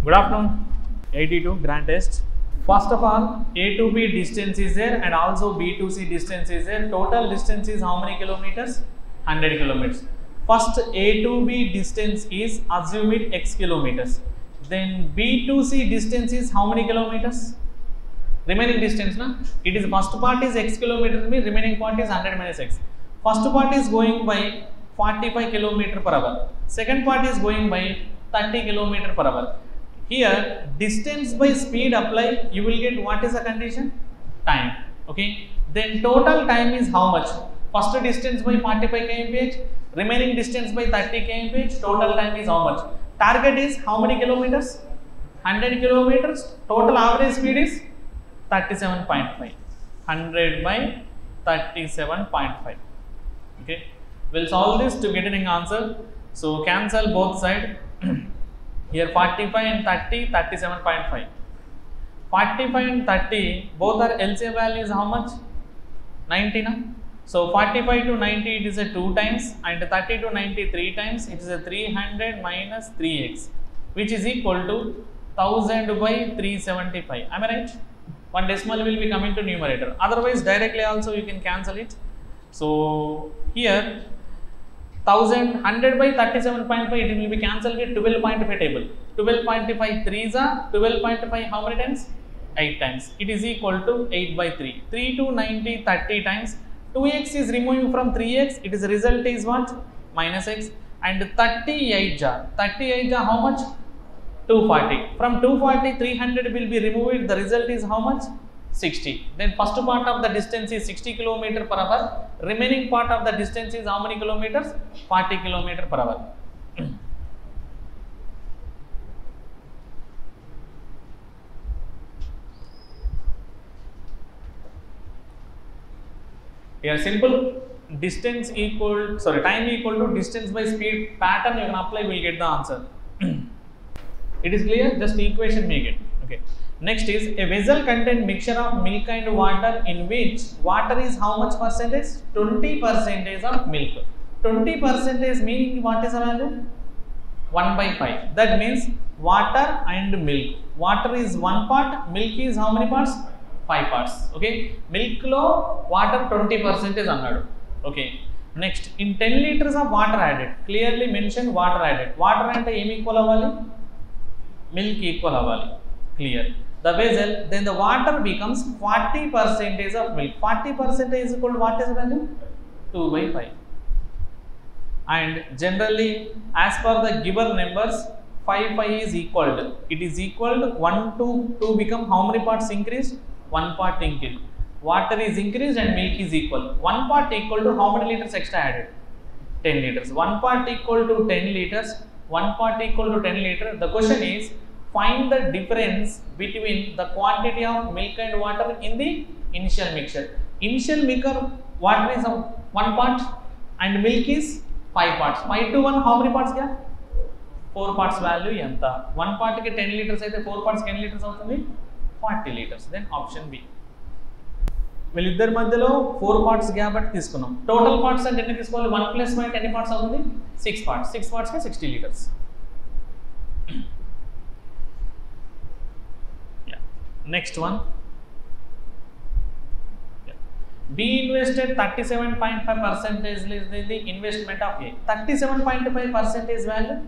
Good afternoon. 82 grand test. First of all, A to B distance is there and also B to C distance is there. Total distance is how many kilometers? 100 kilometers. First A to B distance is, assume it x kilometers. Then B to C distance is how many kilometers? Remaining distance, na? It is first part is x kilometers, remaining part is 100 minus x. First part is going by 45 km per hour. Second part is going by 30 km per hour. Here, distance by speed apply, you will get what is the condition? Time. Okay. Then total time is how much? First distance by 45 kmph, remaining distance by 30 kmph, total time is how much? Target is how many kilometers? 100 kilometers. Total average speed is 37.5. 100 by 37.5. Okay. We'll solve this to get an answer. So cancel both sides. Here 45 and 30, 37.5. 45 and 30, both are LCM values how much? 90 na? So 45 to 90 it is a 2 times and 30 to 90 3 times, it is a 300 minus 3x, which is equal to 1000 by 375. Am I right? One decimal will be coming to numerator. Otherwise directly also you can cancel it. So here 100 by 37.5, it will be cancelled with 12.5 table. 12.5 3s are 12.5 how many times? 8 times. It is equal to 8 by 3. 3 to 90 30 times. 2x is removing from 3x. It is result is what? Minus x. And 38 jar. 38 jar how much? 240. From 240 300 will be removed. The result is how much? 60. Then first part of the distance is 60 km per hour. Remaining part of the distance is how many kilometers? 40 km per hour. Here simple distance equal, time equal to distance by speed pattern you can apply, will get the answer. It is clear? Just equation make it. Okay. Next is a vessel contain mixture of milk and water in which water is how much percentage? 20% of milk. 20% meaning what is the value? 1 by 5. That means water and milk. Water is 1 part, milk is how many parts? 5 parts. Okay. Milk lo water 20% is annadu. Okay. Next, in 10 liters of water added, clearly mention water added. Water ante em equal avali? Milk equal avali. Clear. The vessel, then the water becomes 40% of milk. 40% is equal to what is the value? 2 by 5. And generally, as per the given numbers, 5 is equal to, it is equal to 1 to 2 become how many parts increased? 1 part increased. Water is increased and milk is equal. 1 part equal to how many liters extra added? 10 liters. 1 part equal to 10 liters. 1 part equal to 10 liters. The question is, find the difference between the quantity of milk and water in the initial mixture. Initial mixture, water is 1 part and milk is 5 parts. 5 to 1, how many parts? 4 parts value enta. 1 part ke 10 liters aithe 4 parts 10 liters avutundi 40 liters. Then option B. వీళ్ళిద్దరి మధ్యలో 4 parts gap అట్టి తీసుకున్నాం. Total parts అంటే ఎన్ని తీసుకోవాలి? 1 plus 5 ఎన్ని parts అవుతుంది? 6 parts. 6 parts కి 60 liters. Next one. B invested 37.5% is the investment of A. 37.5% value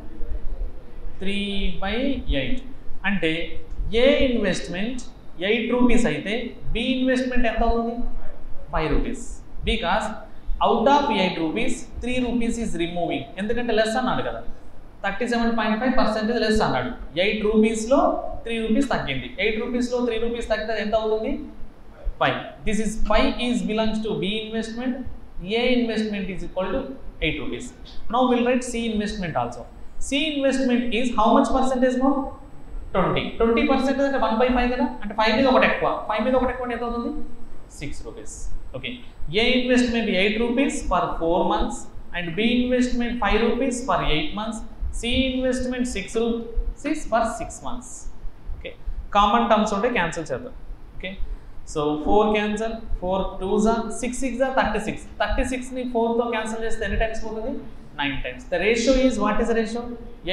3 by 8. అంటే A investment 8 rupees అయితే B investment ఎంత అవుతుంది? 5 rupees. Because out of 8 rupees 3 rupees is removing. ఎందుకంటే లెస్ అన్నాడు కదా. 37.5% లెస్ అన్నాడు. 8 rupees లో 3 rupees తగ్గింది. 8 rupees లో 3 rupees తగ్గితే ఎంత అవుతుంది? 5. This is 5 is belongs to B investment. A investment is equal to 8 rupees. Now we'll write C investment also. C investment is how much percentage more? 20. 20% అంటే 1 by 5 కదా. అంటే 5 మీద ఒకటి ఎక్కువ. 5 మీద ఒకటి ఎక్కువ ఎంత అవుతుంది? 6 rupees. Okay. A investment 8 rupees for 4 months and B investment 5 rupees for 8 months. C investment 6 rupees for 6 months. Okay. Common terms ఉంటే క్యాన్సిల్ చేద్దాం. Okay. So 4 cancel, 4 2s are 6 6 are 36. 36 ని 4 తో క్యాన్సిల్ చేస్తే ఎన్ని టైమ్స్ పోతుంది? 9 times. The ratio is, what is the ratio?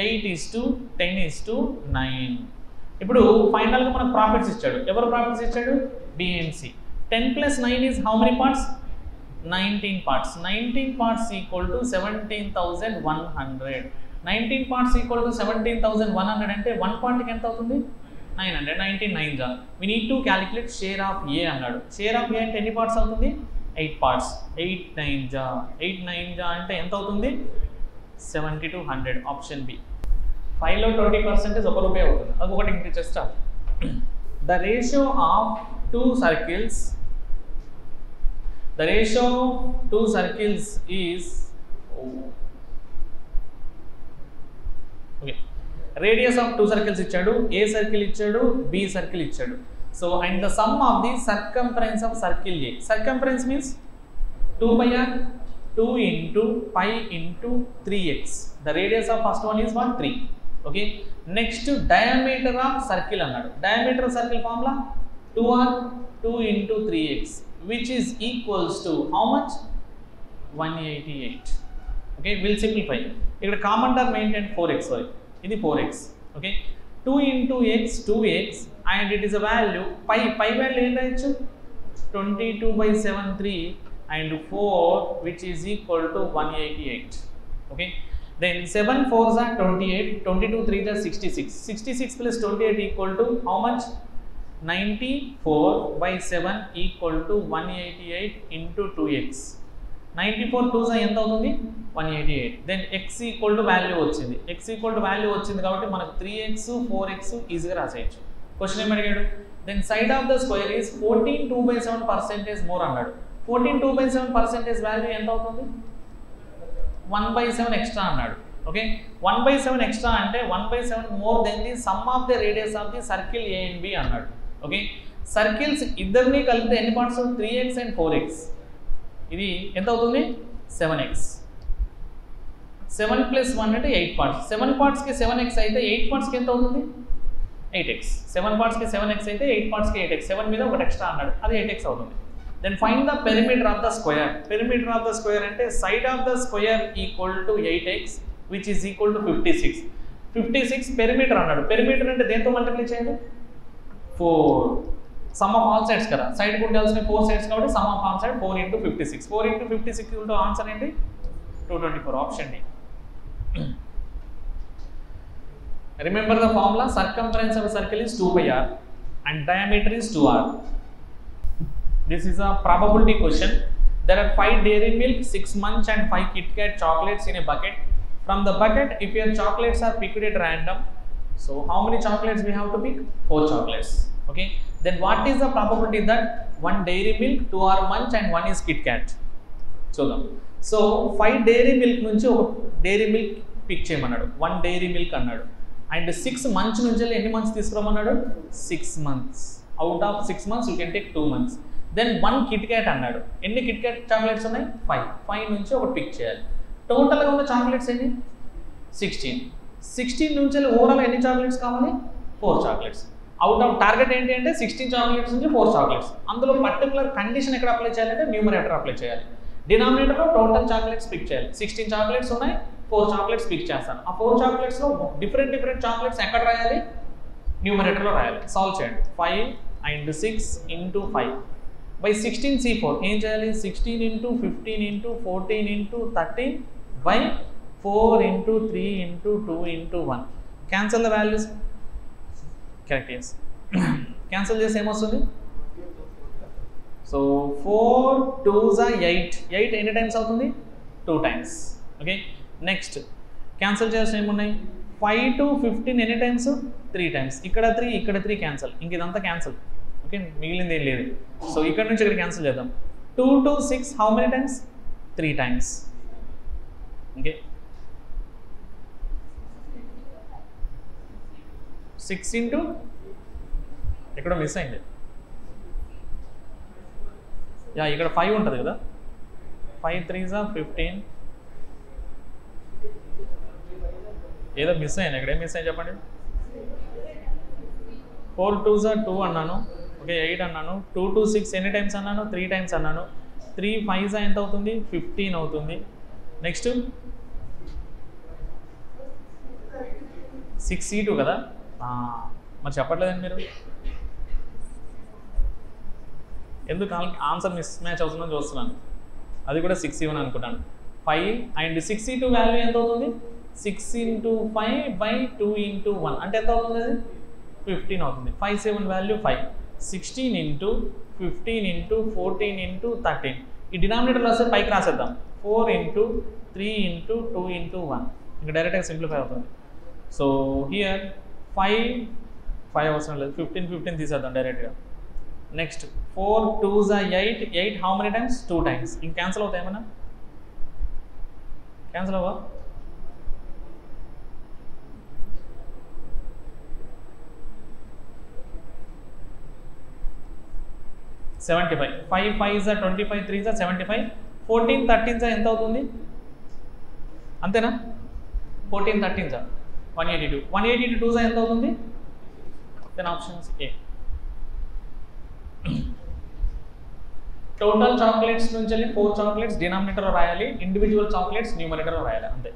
8:10:9. ఇప్పుడు ఫైనల్గా మనకు ప్రాఫిట్స్ ఇచ్చాడు. ఎవరు ప్రాఫిట్స్ ఇచ్చాడు? BNC. 10 + 9 is how many parts? 19 parts. 19 parts equal to 17,100. 19 parts equal to 17,100 అంటే 1 పార్ట్కి ఎంత అవుతుంది? 900. 19 9 జా. We need to calculate share of A అన్నాడు. Share of A అంటే ఎన్ని పార్ట్స్ అవుతుంది? 8 parts. 8 9 జా. 8 9 జా అంటే ఎంత అవుతుంది? 70 to 100. Option B. 5లో 20% ఒక రూపాయి అవుతుంది. అది ఒకటి ఇంక్రీజ్ చేస్తా. The ratio of two circles is okay. Radius of two circles ఇచ్చాడు, A circle ఇచ్చాడు, B circle ఇచ్చాడు. So and the sum of the circumference of circle A. Circumference means 2/r, 2 into pi into 3x. The radius of first one is what? 3. Okay. Next diameter of circle అన్నాడు. Diameter of circle formula 2r 2 into 3x, which is equals to how much? 188. Okay, we'll simplify. ఇక్కడ common term ఏంటంటే 4x. Sorry, ఇది 4x. Okay, 2 into x 2x and it is a value pi value ఏం రాయొచ్చు? 22/73 and 4, which is equal to 188. Okay, then 7 4s are 28, 22 3s are 66. 66 plus 28 equal to how much? 94/7 equal to 188 into 2x. 94 2s are ఎంత అవుతుంది? 188. Then x equal to value వచ్చింది. x equal to value వచ్చింది కాబట్టి మనకు 3x 4x ఈజీగా రాసేయచ్చు. Question ఏం అడిగాడు? Then side of the square is 14 2/7% more అన్నాడు. 14 2/7% వాల్యూ ఎంత అవుతుంది? 1/7 ఎక్స్ట్రా అన్నాడు. ఓకే, 1/7 ఎక్స్ట్రా అంటే 1/7 more than the sum of the radius of the circle A and B అన్నాడు. ఓకే, సర్కిల్స్ ఇద్దరిని కలిపితే ఎన్ని పార్ట్స్? 3x and 4x. ఇది ఎంత అవుతుంది? 7x. 7 + 1 అంటే 8 పార్ట్స్. 7 పార్ట్స్కి 7x అయితే 8 పార్ట్స్కి ఎంత అవుతుంది? 8x. 7 పార్ట్స్కి 7x అయితే 8 పార్ట్స్కి 8x. 7 మీద ఒకటి ఎక్స్ట్రా అన్నాడు, అది 8x అవుతుంది. Then find the perimeter of the square. Perimeter of the square అంటే side of the square equal to 8x, which is equal to 56. 56 perimeter అన్నాడు. Perimeter అంటే దేంతో మల్టిప్లై చేయాలి? 4. సమ్ ఆఫ్ ఆల్ సైడ్స్ కదా, side కు ఉండాల్సిన 4 sides కాబట్టి sum of all side 4 into 56. 4 into 56 equal to answer ఏంటి? 224. Option D. Remember the formula. Circumference of a circle is 2/r and diameter is 2r. This is a probability question. There are 5 Dairy Milk, 6 Munch and 5 Kit Kat chocolates in a bucket. From the bucket, if your chocolates are picked at random, so how many chocolates we have to pick? 4 chocolates. Okay, then what is the probability that 1 Dairy Milk, 2 are Munch and 1 is Kit Kat? So 5 Dairy Milk నుంచి ఒక Dairy Milk pick చేయమన్నాడు, 1 Dairy Milk అన్నాడు. And 6 Munch నుంచి ఎన్ని months తీసుకురామన్నాడు? 6 months. అవుట్ ఆఫ్ 6 months you can take 2 months. Then 1 Kit Kat అన్నాడు. ఎన్ని కిట్ క్యాట్ చాక్లెట్స్ ఉన్నాయి? 5 నుంచి ఒకటి పిక్ చేయాలి. టోటల్గా ఉన్న చాక్లెట్స్ ఎన్ని? 16. 16 నుంచి ఓవరాల్ ఎన్ని చాక్లెట్స్ కావాలి? 4 చాక్లెట్స్. అవుట్ ఆఫ్ టార్గెట్ ఏంటి అంటే 16 చాక్లెట్స్ నుంచి 4 చాక్లెట్స్. అందులో పర్టికులర్ కండిషన్ ఎక్కడ అప్లై చేయాలంటే న్యూమరేటర్ అప్లై చేయాలి. డినామినేటర్లో టోటల్ చాక్లెట్స్ పిక్ చేయాలి. 16 చాక్లెట్స్ ఉన్నాయి, 4 చాక్లెట్స్ పిక్ చేస్తాను. ఆ 4 చాక్లెట్స్లో డిఫరెంట్ చాక్లెట్స్ ఎక్కడ రాయాలి? న్యూమరేటర్లో రాయాలి. సాల్వ్ చేయండి. 5 and 6 into 5 by 16 C4 ఏం చేయాలి? 16 into 15 into 14 into 13 by 4 into 3 into 2 into 1. Cancel the values. Correct, yes. Cancel చేస్తే ఏమొస్తుంది? So 4 2s are 8. 8 ఎన్ని టైమ్స్ అవుతుంది? 2 times. ఓకే, నెక్స్ట్ క్యాన్సిల్ చేస్తే ఏమున్నాయి? 5 to 15 ఎన్ని టైమ్స్? 3 times. ఇక్కడ 3 ఇక్కడ 3 క్యాన్సిల్, ఇంక ఇదంతా క్యాన్సిల్. ఓకే, మిగిలింది ఏం లేదు. సో ఇక్కడ నుంచి ఇక్కడ క్యాన్సిల్ చేద్దాం. 2 to 6 how many times? 3 times. Okay, 6 into ఎక్కడో మిస్ అయింది. యా, ఇక్కడ 5 ఉంటుంది కదా. 5 3s are 15. ఏదో మిస్ అయింది. ఇక్కడ ఏం మిస్ అయింది చెప్పండి? 4 2s are 2 అన్నాను. ఓకే, 8 అన్నాను. 2 to 6 ఎన్ని టైమ్స్ అన్నాను? 3 times అన్నాను. 3 5s ఎంత అవుతుంది? 15 అవుతుంది. నెక్స్ట్ 6C2 కదా, మరి చెప్పట్లేదండి మీరు, ఎందుకు ఆన్సర్ మిస్ మ్యాచ్ అవుతుందని చూస్తున్నాను. అది కూడా 6C1 అనుకుంటాను. 5 అండ్ 6C2 వాల్యూ ఎంత అవుతుంది, 6 × 5 / 2 × 1 అంటే ఎంత అవుతుంది, అది 15 అవుతుంది. 5 7 వాల్యూ 5, 16 × 15 × 14 × 13. ఈ డినామినేటర్లో వస్తే పైకి రాసేద్దాం, 4 × 3 × 2 × 1, ఇంకా డైరెక్ట్గా సింప్లిఫై అవుతుంది. సో హియర్ 5 అవసరం లేదు, 15 తీసేద్దాం డైరెక్ట్గా. Next 4 2s are 8 how many times, 2 times. ఇంక క్యాన్సిల్ అవుతాయి ఏమన్నా, క్యాన్సిల్ అవ్వ, 75. 5 5s are 25, 3s are 75, 14 13s ఎంత అవుతుంది, అంతేనా, 14 13s 182, 182 2s ఎంత అవుతుంది, then options A. Total chocolates నుంచి వెళ్ళి 4 చాక్లెట్స్ డినామినేటర్లో రాయాలి, ఇండివిజువల్ చాక్లెట్స్ న్యూమరేటర్లో రాయాలి, అంతే.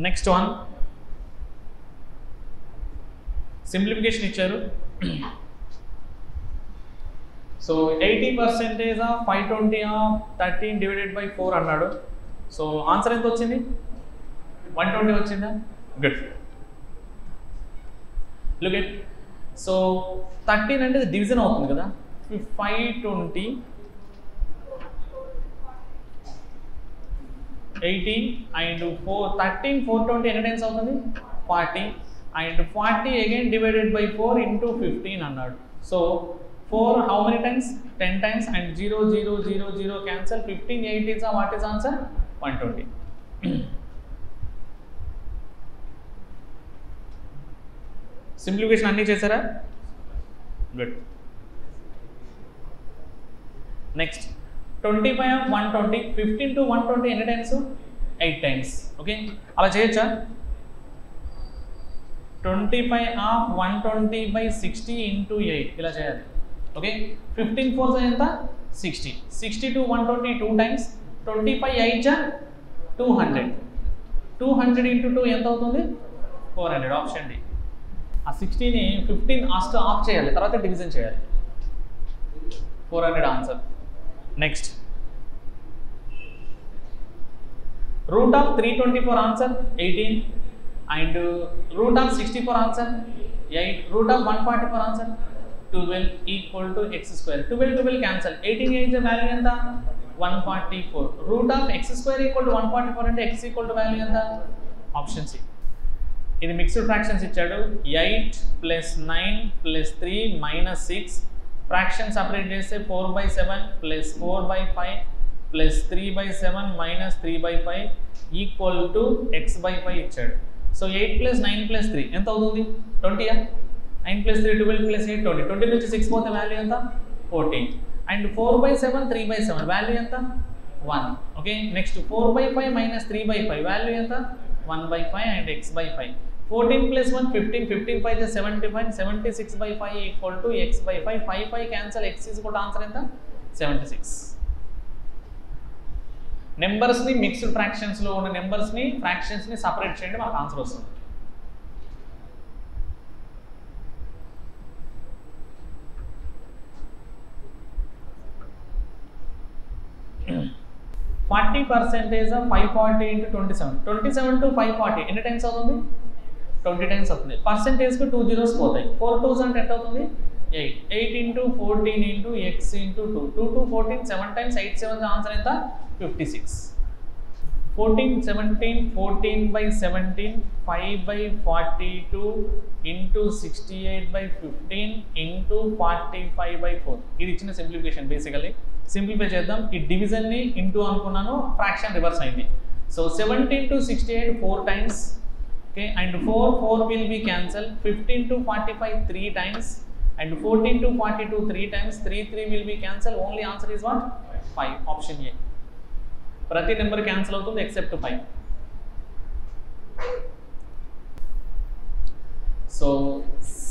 నెక్స్ట్ వన్ సింప్లిఫికేషన్ ఇచ్చారు. So 80% of 520 of 13 divided by 4 అన్నాడు. సో ఆన్సర్ ఎంత వచ్చింది, 120 వచ్చిందా, గుడ్. లుక్ ఎట్, సో 13 అంటే డివిజన్ అవుతుంది కదా, 520 80 అండ్ 13 420 ఎన్ని టైమ్స్ అవుతుంది, 40 అండ్ 40 అగైన్ డివైడెడ్ బై 4 × 15 అన్నాడు. So 4 how many times, 10 times and 0 0 0 0 cancel, 15 8 is what is answer, 120. Simplification అన్నీ చేశారా, గుడ్. నెక్స్ట్ 25 ఆఫ్ 120, 15 to 120 ఎన్ని టైమ్స్, 8 టైమ్స్. ఓకే, అలా చేయొచ్చా, 25 ఆఫ్ 120 బై 60 × 8 ఇలా చేయాలి. ఓకే, 15 4s ఎంత, 60, 60 to 120 2 టైమ్స్, 25 8 200, 200 × 2 ఎంత అవుతుంది, 400, ఆప్షన్ డి. ఆ 60ని 15 ఆఫ్ చేయాలి, తర్వాత డివిజన్ చేయాలి, 400 answer. Next root of 324 answer 18 and root of 64 answer 8, root of 144 answer 12 equal to x². 12 cancel, 18 8 value ఎంత, 144. Root of x² equal to 144 అంటే x ఈక్వల్ టు వాల్యూ ఎంత, option C. ఇది mixed fractions ఇచ్చాడు, 8 + 9 + 3 - 6, fraction separate చేస్తే 4/7 + 4/5 + 3/7 - 3/5 equal to x/5 ఇచ్చాడు. So 8 + 9 + 3 ఎంత అవుతుంది, 20. 9 + 3 12 + 8 20, 20 నుంచి 6 పోతే వాల్యూ ఎంత, 14 అండ్ 4/7 3/7 వాల్యూ ఎంత, 1. ఓకే, నెక్స్ట్ 4/5 - 3/5 వాల్యూ ఎంత, 1/5 and x/5. 14 + 1 15, 15 5 is 75, 76/5 equal to x/5, 5 cancel, x equal to answer ఎంత, 76. నెంబర్స్ని మిక్స్డ్ ఫ్రాక్షన్స్లో ఉన్న నెంబర్స్ని ఫ్రాక్షన్స్ని సపరేట్ చేయండి, మనకు ఆన్సర్ వస్తుంది. ఫార్టీ పర్సెంటేజ్ ఆఫ్ 540 × 27, 27 to 540 ఎన్ని టైమ్స్ అవుతుంది, 20 టైమ్స్ అవుతుంది. పర్సెంటేజ్కి 2 zeros పోతాయి, 4 2s అంటే ఎంత అవుతుంది, 8, 8 × 14 × x × 2, 2 to 14 7 టైమ్స్, 8 7 ఆన్సర్ ఎంత, 56. 14 17 14/17 5/42 × 68/15 × 45/4. ఇది ఇచ్చిన సింప్లిఫికేషన్. బేసికలీ సింప్లిఫై చేద్దాం. ఈ డివిజన్ని ఇంటూ అనుకున్నాను, ఫ్రాక్షన్ రివర్స్ అయింది. So 17 to 68 4 times, okay, and 4 will be cancel, 15 to 45 3 times and 14 to 42 3 times, 3 will be cancel, only answer is what, 5, option A. ప్రతి number cancel అవుతుంది except 5. So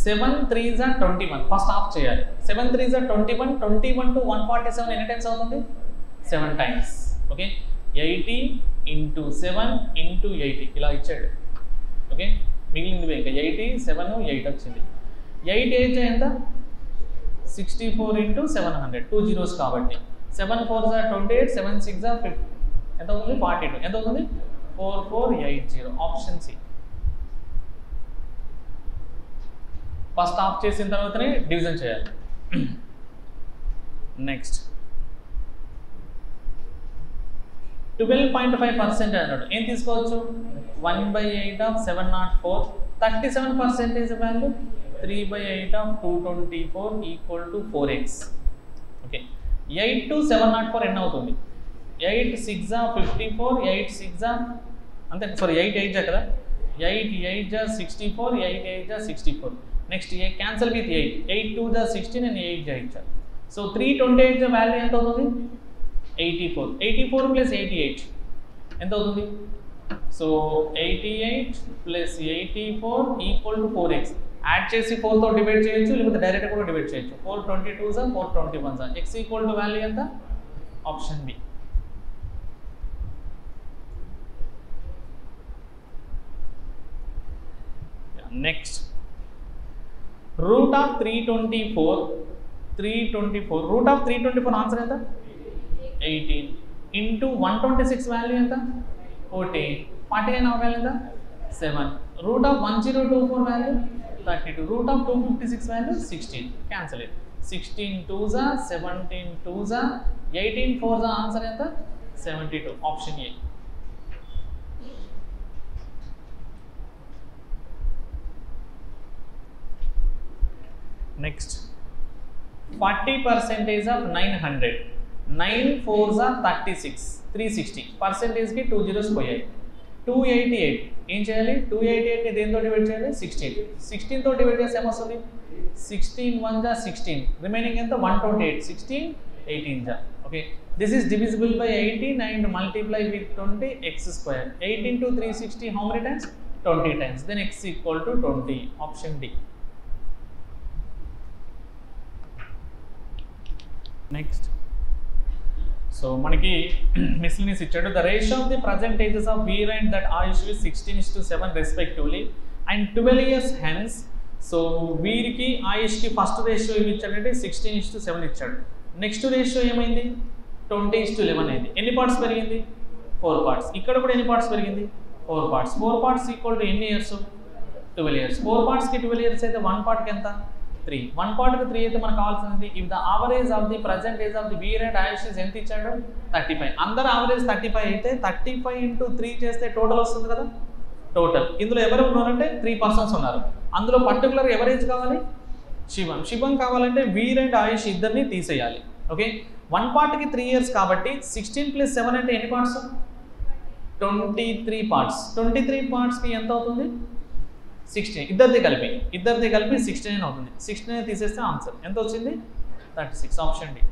7 3s are 21, first of చేయాలి. 7 3s are 21, 21 to 147 ఎన్ని times అవుతుంది, 7 times. Okay, 80 into 7 into 80 ఇలా ఇచ్చాడు. Okay, మిగిలింది ఇంకా 80, 7, 8 వచ్చింది. 8 ఏజ్ ఎంత? 64 into 700, 2 zeros కాబట్టి 7 4s are 28, 7 6s are 50. ఎంత అవుతుంది? 42. ఎంత అవుతుంది? 4480. Option C. ఫస్ట్ ఆఫ్ చేసిన తర్వాతనే డివిజన్ చేయాలి. నెక్స్ట్ 12.5% అన్నాడు. ఏం తీసుకోవచ్చు? 1/8 of 704. 37% value 3/8 of 224 equal to 4x. Okay, 8 to 704 ఎన్ని అవుతుంది? 8 6 54, 8 6 అంతే, సారీ 8 8 కదా, 8 8 64, 8 8 64. Next cancel with 8, 8 2 16 and 8 8. So 328 value ఎంత అవుతుంది? 84. 84 ప్లస్ 88 ఎంత అవుతుంది? So 88 plus 84 equal to 4x. Add చేసి 4తో డివైడ్ చేయొచ్చు, లేకపోతే డైరెక్ట్గా కూడా డివైడ్ చేయొచ్చు. 422s 421s. x equal to value ఎంత? Option B. Next root of 324 root of 324 answer ఎంత? 18 ఇంటూ 126 వాల్యూ ఎంత? 14. 49 వాల్యూ ఎంత? 7. Root of 1024 value 32. Root of 256 value 16. Cancel it. 16 2s 17 2s 18 4s answer ఎంత? 72. Option A. Next 40% of 900. 9 4s 36, 360. పర్సెంటేజ్కి 2 zeros పోయాయి. 288 ఏం చేయాలి? 288ని దేంతో divide చేయాలి? 16. 16తో డివైడ్ చేస్తే ఏమొస్తుంది? 16 1s 16. రిమైనింగ్ ఎంత? 128. 16 18s. Okay, this is divisible by 18 and multiply with 20 x square. 8 into 360 how many times? 20 times. Then x equal to 20. Option D. Next so మనకి miscellaneous ఇచ్చాడు. The ratio of the present ages of Veer and that Ayush 16:7 respectively and 12 years hence. So వీరికి ఆయుష్కి first ratio ఏమి ఇచ్చాడంటే 16:7 ఇచ్చాడు. Next ratio ఏమైంది? 20:11 అయింది. ఎన్ని పార్ట్స్ పెరిగింది? 4 parts. ఇక్కడ కూడా ఎన్ని పార్ట్స్ పెరిగింది? 4 parts. 4 parts ఈక్వల్ టు ఎన్ని ఇయర్స్? 12 years. 4 partsకి 12 years అయితే 1 partకి ఎంత? 3. 1 partకి 3 అయితే మనకు కావాల్సింది if the average of the present age of the Veer and Ayush ఎంత ఇచ్చాడు? 35. అందరు యావరేజ్ 35 అయితే 35 into 3 చేస్తే టోటల్ వస్తుంది కదా. టోటల్ ఇందులో ఎవరు ఉన్నారంటే 3 persons ఉన్నారు. అందులో పర్టికులర్ ఎవరేజ్ కావాలి? శివం కావాలంటే వీర్ అండ్ ఆయుష్ ఇద్దరిని తీసేయాలి. ఓకే, 1 partకి 3 years కాబట్టి 16 + 7 అంటే ఎన్ని పార్ట్స్? 23 parts. 23 partsకి ఎంత అవుతుంది? 16. ఇద్దరిది కలిపి 16 అవుతుంది. 16 తీసేస్తే ఆన్సర్ ఎంత వచ్చింది? 36. Option D.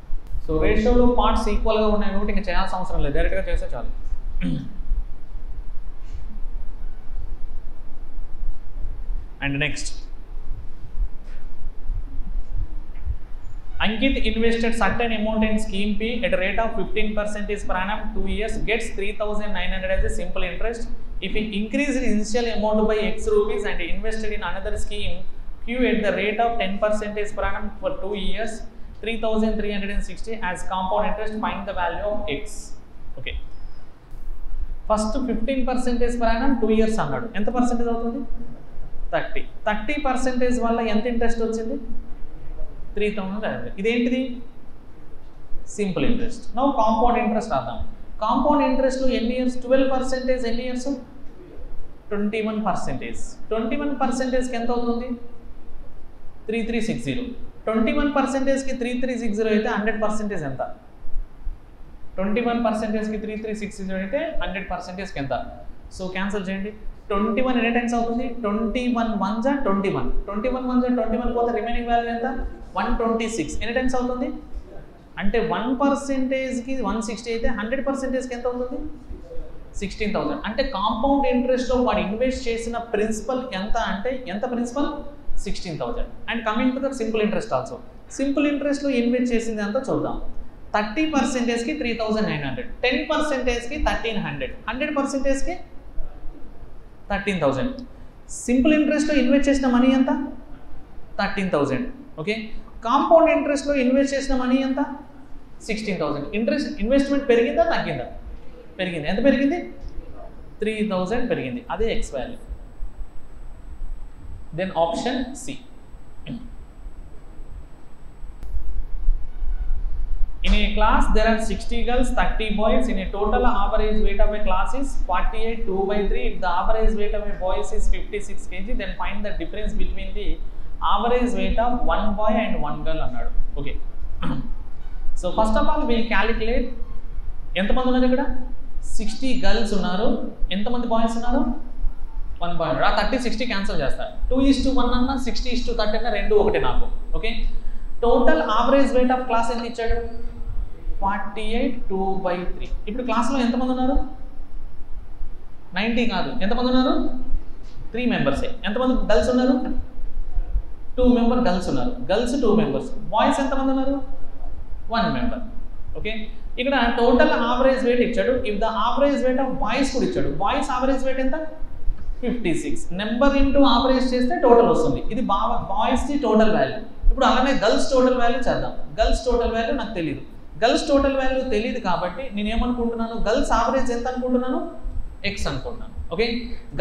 సో రేషియోలో పార్ట్స్ ఈక్వల్గా ఉన్నాయి కాబట్టి ఇంకా చేయాల్సిన అవసరం లేదు, డైరెక్ట్గా చేస్తే చాలు. And next Ankit invested certain amount in scheme P at a rate of 15% per annum 2 years, gets 3,900 as a simple interest. If he increased his initial amount by X rupees and invested in another scheme Q at the rate of 10% per annum for 2 years, 3,360 as compound interest, find the value of X. Okay. First 15% per annum 2 years అన్నాడు. ఎంత percentage అవుతుంది? 30. 30% వల్ల ఎంత interest వచ్చింది? 3,000. ఇదేంటిది? Simple interest. Now compound interest రాద్దాం. Compound ఇంట్రెస్ట్లో ఎన్ని years? 12% ఎన్ని ఇయర్స్? 21%. 21%కి ఎంత అవుతుంది? 3360. 21%కి 3360 అయితే 100% ఎంత? 21%కి 3360 అయితే 100%కి ఎంత? సో క్యాన్సిల్ చేయండి. 21 ఎన్ని టైమ్స్ అవుతుంది? 21 1s 21. 21 1s 21 పోతే రిమైనింగ్ వాల్యూ ఎంత? 126. ఎన్ని టైమ్స్ అవుతుంది? అంటే 1%కి 160 అయితే 100%కి ఎంత అవుతుంది? 16,000. అంటే కాంపౌండ్ ఇంట్రెస్ట్లో వాడు ఇన్వెస్ట్ చేసిన ప్రిన్సిపల్ ఎంత అంటే ఎంత principal? 16,000. And coming to the simple interest also. Simple ఇంట్రెస్ట్లో ఇన్వెస్ట్ చేసింది అంతా చూద్దాం. 30%కి 3900, 10%కి 1300, 100%కి 13000. సింపుల్ ఇంట్రెస్ట్లో ఇన్వెస్ట్ చేసిన మనీ ఎంత? 13000. ఓకే, కాంపౌండ్ ఇంట్రెస్ట్లో ఇన్వెస్ట్ చేసిన మనీ ఎంత? 16000. ఇన్వెస్ట్మెంట్ పెరిగిందా తగ్గిందా? పెరిగింది. ఎంత పెరిగింది? 3000 పెరిగింది. అదే X value. Then option C. In a class there are 60 girls, 30 boys. In a total average weight of a class is 48, 2/3. If the average weight of a boys is 56 kg, then find the difference between the average weight of one boy and one girl అన్నాడు. Okay, so first of all we'll calculate. ఎంతమంది ఉన్నారు ఇక్కడ? 60 girls ఉన్నారు. ఎంతమంది boys ఉన్నారు? 1 bye. 30 60 cancel చేస్తారు. 2:1 అన్న 60:30 అన్న రెండు ఒకటే నాకు. Okay, total average weight of class ఎంత ఇచ్చాడు? 48, 2/3. ఇప్పుడు క్లాస్లో ఎంతమంది ఉన్నారు? 90 కాదు, ఎంతమంది ఉన్నారు? 3 మెంబర్సే. ఎంతమంది గర్ల్స్ ఉన్నారు? 2 మెంబర్ గర్ల్స్ ఉన్నారు. Girls 2 members. బాయ్స్ ఎంతమంది ఉన్నారు? 1 మెంబర్. ఓకే, ఇక్కడ టోటల్ ఆవరేజ్ వెయిట్ ఇచ్చాడు. If the average weight of boys కూడా ఇచ్చాడు. బాయ్స్ ఆవరేజ్ వెయిట్ ఎంత? 56. నెంబర్ ఇంటూ ఆవరేజ్ చేస్తే టోటల్ వస్తుంది. ఇది బాయ్స్ది టోటల్ వాల్యూ. ఇప్పుడు అలానే గర్ల్స్ టోటల్ వాల్యూ చేద్దాం. గర్ల్స్ టోటల్ వాల్యూ నాకు తెలియదు. గర్ల్స్ టోటల్ వాల్యూ తెలియదు కాబట్టి నేను ఏమనుకుంటున్నాను? గర్ల్స్ ఆవరేజ్ ఎంత అనుకుంటున్నాను? ఎక్స్ అనుకుంటున్నాను. Okay,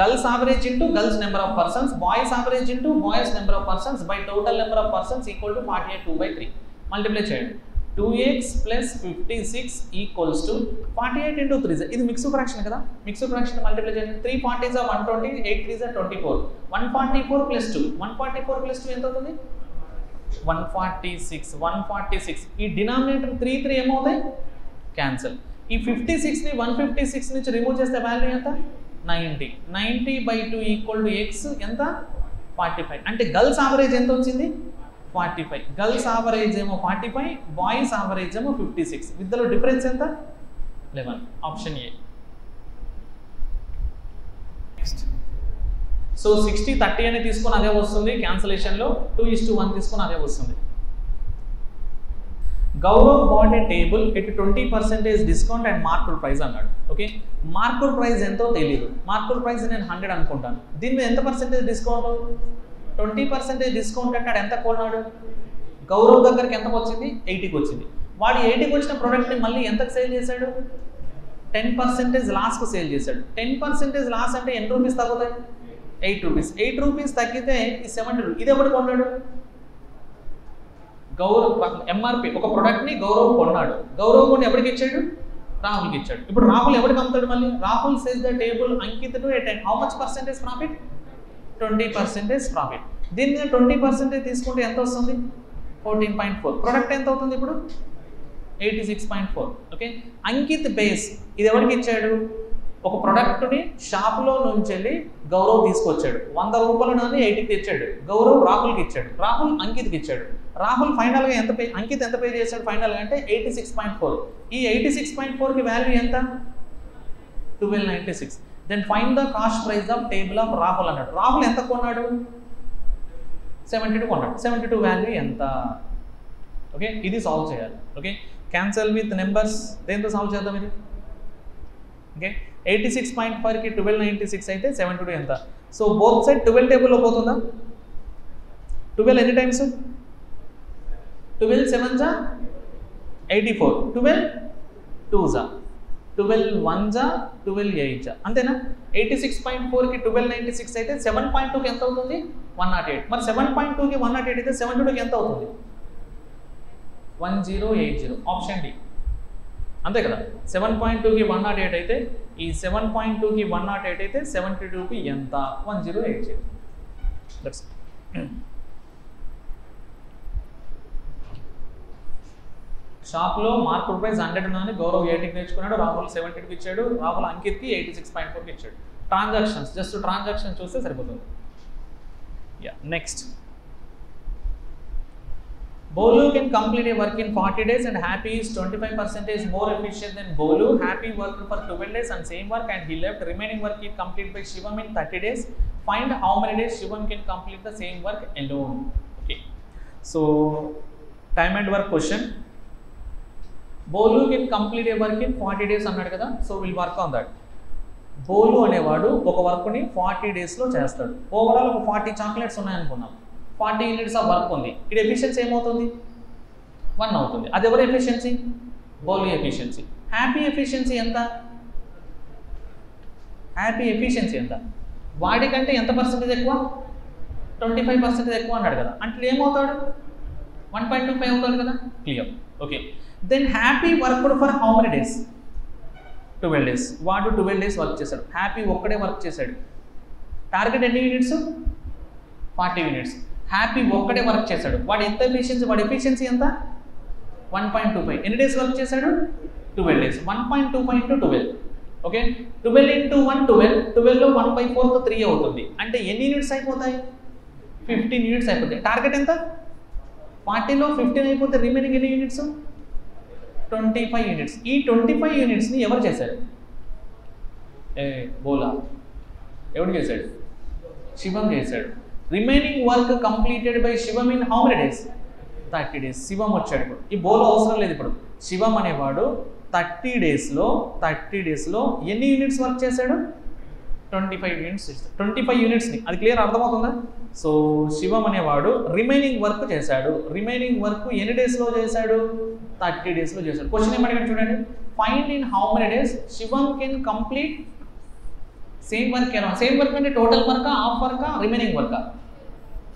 girls average into girls number of persons, boys average into boys number of persons by total number of persons equal to 48, 2/3. Multiply చేయండి. 2x plus 56 equals to 48 into 3. ఇది mixed fraction కదా. Mixed fraction multiply చేయండి. 3 40s are 120, 8 3s are 24. 144 plus 2. 144 plus 2 ఎంత అవుతుంది? 146. 146. ఈ denominator 3 3 ఏమవుతాయి? Cancel. ఈ 56 ని 156 నుంచి రిమూవ్ చేస్తే వాల్యూ ఎంత? 90. 90/2 ఈక్వల్ టు ఎక్స్ ఎంత? 45. అంటే గర్ల్స్ ఆవరేజ్ ఎంత వచ్చింది? 45. గర్ల్స్ ఆవరేజ్ ఏమో 45, బాయ్స్ ఆవరేజ్ ఏమో 56. ఇద్దరు డిఫరెన్స్ ఎంత? 11. Option A. నెక్స్ట్, సో 60 30 అని తీసుకుని అదే వస్తుంది. క్యాన్సిలేషన్లో 2:1 తీసుకుని అదే వస్తుంది. Gaurav bought a table at 20% discount and marked price అన్నాడు. ఓకే, మార్కుల్ ప్రైస్ ఎంతో తెలియదు. మార్కుల్ ప్రైస్ నేను 100 అనుకుంటాను. దీని మీద ఎంత పర్సెంటేజ్ డిస్కౌంట్? 20% డిస్కౌంట్ అంటాడు. ఎంత కొన్నాడు? గౌరవ్ దగ్గరికి ఎంతకు వచ్చింది? 80కి వచ్చింది. వాడు 80కి వచ్చిన ప్రోడక్ట్ని మళ్ళీ ఎంతకు సేల్ చేశాడు? 10% లాస్కు సేల్ చేశాడు. 10% లాస్ అంటే ఎన్ని రూపీస్ తగ్గుతాయి? 8 రూపీస్. 8 రూపీస్ తగ్గితే ఈ 70. ఇది ఎవరు కొన్నాడు? గౌరవ్. ఎంఆర్పి ఒక ప్రోడక్ట్ని గౌరవ్ కొన్నాడు. గౌరవ్ కొని ఎవరికి ఇచ్చాడు? రాహుల్కి ఇచ్చాడు. ఇప్పుడు రాహుల్ ఎవరికి అమ్ముతాడు? మళ్ళీ Rahul sales the table Ankit to at how much percentage profit? 20% profit. దీని మీద 20% తీసుకుంటే ఎంత వస్తుంది? 14.4. ప్రోడక్ట్ ఎంత అవుతుంది ఇప్పుడు? 86.4. ఓకే, అంకిత్ బేస్ ఇది ఎవరికి ఇచ్చాడు? ఒక ప్రోడక్ట్ని షాప్లో నుంచి వెళ్ళి గౌరవ్ తీసుకొచ్చాడు. 100 రూపాయలని 80కి తెచ్చాడు. గౌరవ్ రాహుల్కి ఇచ్చాడు. రాహుల్ అంకిత్కి ఇచ్చాడు. రాహుల్ ఫైనల్గా ఎంత పే, అంకిత్ ఎంత పే చేశాడు ఫైనల్గా అంటే 86.4. ఈ 86.4కి వాల్యూ ఎంత? 1296. Then find the cost price of table of Rahul అన్నాడు. రాహుల్ ఎంత కొన్నాడు? 72 కొన్నాడు. 72 వాల్యూ ఎంత? ఓకే, ఇది సాల్వ్ చేయాలి. Okay, cancel with numbers. దేంతో సాల్వ్ చేద్దాం ఇది? ఓకే, 86.5కి 1296 అయితే 72 ఎంత? సో బోత్ సైడ్ 12 టేబుల్లో పోతుందా? 12 ఎన్ని times? 12 7s 84. 12 2s 12 1s 12 8s. అంతేనా? 86.4కి 1296 అయితే 7.2కి ఎంత అవుతుంది? 108. మరి 7.2కి 108 అయితే 72కి ఎంత అవుతుంది? 1080. Option D. అంతే కదా. 7.2కి 108 అయితే ఈ 7.2కి 108 అయితే 72కి ఎంత? 1080. దట్స్ షాప్లో మార్కుల్ ప్రైస్ 100 ఉన్నదని గౌరవ్ 80కి నేర్చుకున్నాడు. రాహుల్ 70కి ఇచ్చాడు. రాహుల్ అంకిత్కి 86.4కి ఇచ్చాడు. ట్రాన్సాక్షన్స్ జస్ట్ ట్రాన్సాక్షన్ చూస్తే సరిపోతుంది. Yeah, next. Bolu can complete a work in 40 days and Happy is 25% more efficient than Bolu. Happy worked for 12 days and same work and he left remaining work he complete by Shivam in 30 days. Find how many days Shivam can complete the same work alone. Okay. So time and work question. బోలు can complete A work in 40 days అన్నాడు కదా. So will work on that. బోలు అనేవాడు ఒక వర్క్ని 40 daysలో చేస్తాడు. Overall ఒక 40 chocolates ఉన్నాయనుకున్నాం, 40 units of work ఉంది. ఇది ఎఫిషియన్సీ ఏమవుతుంది? 1 అవుతుంది. అది ఎవరి ఎఫిషియన్సీ? బోలు ఎఫిషియన్సీ. హ్యాపీ ఎఫిషియన్సీ ఎంత? హ్యాపీ ఎఫిషియన్సీ ఎంత? వాడికంటే ఎంత పర్సెంటేజ్ ఎక్కువ? 25% ఎక్కువ అన్నాడు కదా. అంటే ఏమవుతాడు? 1.25 అవుతాడు కదా. Clear. Okay. Then Happy worked for how many days? 12 days. వాడు 12 days వర్క్ చేశాడు. హ్యాపీ ఒక్కడే వర్క్ చేశాడు. టార్గెట్ ఎన్ని యూనిట్స్? 40 యూనిట్స్. హ్యాపీ ఒక్కడే వర్క్ చేశాడు. వాడు ఎంత ఎఫిషియన్సీ? వాడి ఎఫిషియన్సీ ఎంత? 1.25. ఎన్ని డేస్ వర్క్ చేశాడు? 12 days. 1.25 into 12. ఓకే. 12 into 1 12. 12లో 1/4 3 అవుతుంది. అంటే ఎన్ని యూనిట్స్ అయిపోతాయి? 15 యూనిట్స్ అయిపోతాయి. టార్గెట్ ఎంత? 40లో 15 అయిపోతే రిమైనింగ్ ఎన్ని యూనిట్స్? 25 యూనిట్స్. ఈ 25 యూనిట్స్ని ఎవరు చేశారు? బోలా. ఎవడు చేశాడు? శివం చేశాడు. Remaining work completed by Shivam in how many days? 30 days. శివం వచ్చాడు. ఇప్పుడు ఈ బోలో అవసరం లేదు. ఇప్పుడు శివం అనేవాడు 30 daysలో ఎన్ని యూనిట్స్ వర్క్ చేశాడు? 25 యూనిట్స్. 25 యూనిట్స్ని. అది క్లియర్ అర్థమవుతుందా? సో శివం అనేవాడు రిమైనింగ్ వర్క్ చేశాడు. రిమైనింగ్ వర్క్ ఎన్ని డేస్లో చేశాడు? 30 daysలో చేశాడు. క్వశ్చన్ ఏమడిగాడు చూడండి. Find in how many days Shivam can complete same work. Same work అంటే టోటల్ వర్కా, హాఫ్ వర్కా, రిమైనింగ్ వర్కా?